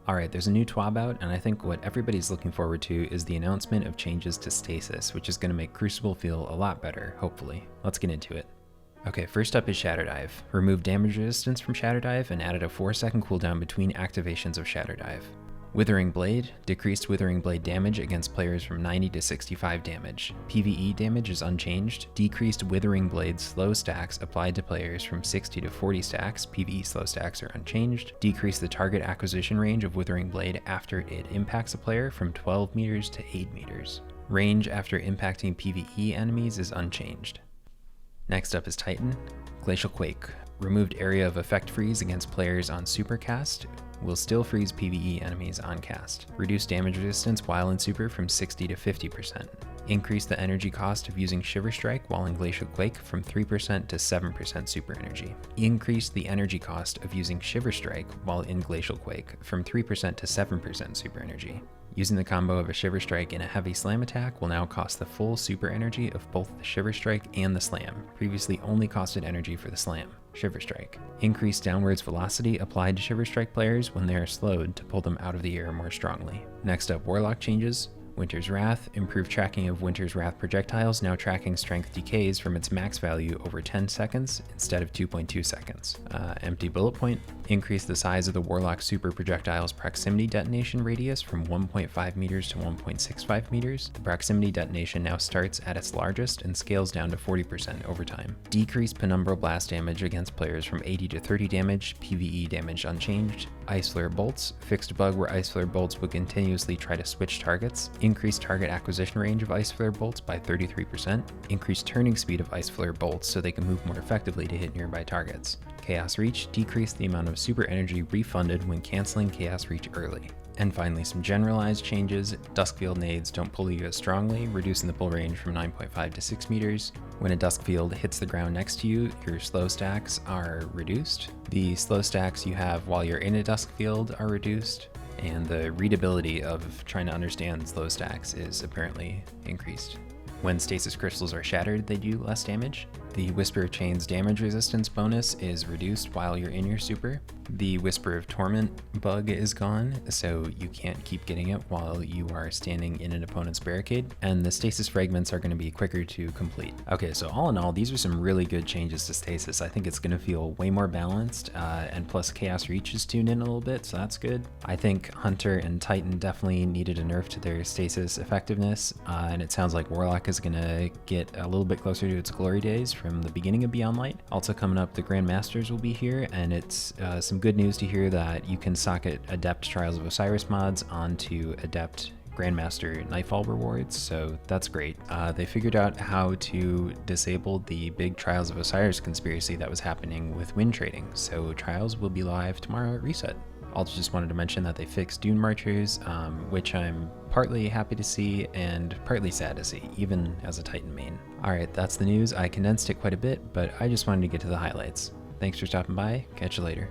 Alright, there's a new TWAB out, and I think what everybody's looking forward to is the announcement of changes to Stasis, which is going to make Crucible feel a lot better, hopefully. Let's get into it. Okay, first up is Shatter Dive. Removed damage resistance from Shatter Dive and added a 4-second cooldown between activations of Shatter Dive. Withering Blade, decreased Withering Blade damage against players from 90 to 65 damage. PvE damage is unchanged. Decreased Withering Blade slow stacks applied to players from 60 to 40 stacks. PvE slow stacks are unchanged. Decrease the target acquisition range of Withering Blade after it impacts a player from 12 meters to 8 meters. Range after impacting PvE enemies is unchanged. Next up is Titan. Glacial Quake. Removed area of effect freeze against players on Supercast. Will still freeze PvE enemies on cast. Reduce damage resistance while in super from 60 to 50%. Increase the energy cost of using Shiver Strike while in Glacial Quake from 3% to 7% super energy. Increase the energy cost of using Shiver Strike while in Glacial Quake from 3% to 7% super energy. Using the combo of a Shiver Strike and a heavy slam attack will now cost the full super energy of both the Shiver Strike and the slam. Previously only costed energy for the slam. Shiver Strike. Increased downwards velocity applied to Shiver Strike players when they are slowed to pull them out of the air more strongly. Next up, Warlock changes. Winter's Wrath. Improved tracking of Winter's Wrath projectiles, now tracking strength decays from its max value over 10 seconds instead of 2.2 seconds. Empty bullet point. Increase the size of the Warlock super projectile's proximity detonation radius from 1.5 meters to 1.65 meters. The proximity detonation now starts at its largest and scales down to 40% over time. Decreased penumbral blast damage against players from 80 to 30 damage, PvE damage unchanged. Ice Flare bolts. Fixed bug where Ice Flare bolts would continuously try to switch targets. Increased target acquisition range of Ice Flare bolts by 33%. Increased turning speed of Ice Flare bolts so they can move more effectively to hit nearby targets. Chaos Reach. Decreased the amount of super energy refunded when canceling Chaos Reach early. And finally, some generalized changes. Duskfield nades don't pull you as strongly, reducing the pull range from 9.5 to 6 meters. When a Duskfield hits the ground next to you, your slow stacks are reduced. The slow stacks you have while you're in a Duskfield are reduced, and the readability of trying to understand slow stacks is apparently increased. When stasis crystals are shattered, they do less damage. The Whisper of Chains damage resistance bonus is reduced while you're in your super. The Whisper of Torment bug is gone, so you can't keep getting it while you are standing in an opponent's barricade, and the stasis fragments are going to be quicker to complete. Okay, so all in all, these are some really good changes to stasis. I think it's going to feel way more balanced, and plus Chaos Reach is tuned in a little bit, so that's good. I think Hunter and Titan definitely needed a nerf to their stasis effectiveness, and it sounds like Warlock is going to get a little bit closer to its glory days from the beginning of Beyond Light. Also coming up, the Grandmasters will be here, and it's some good news to hear that you can socket Adept Trials of Osiris mods onto Adept Grandmaster Nightfall rewards, so that's great. They figured out how to disable the big Trials of Osiris conspiracy that was happening with win trading, so Trials will be live tomorrow at Reset. Also just wanted to mention that they fixed Dune Marchers, which I'm partly happy to see and partly sad to see, even as a Titan main. Alright, that's the news. I condensed it quite a bit, but I just wanted to get to the highlights. Thanks for stopping by. Catch you later.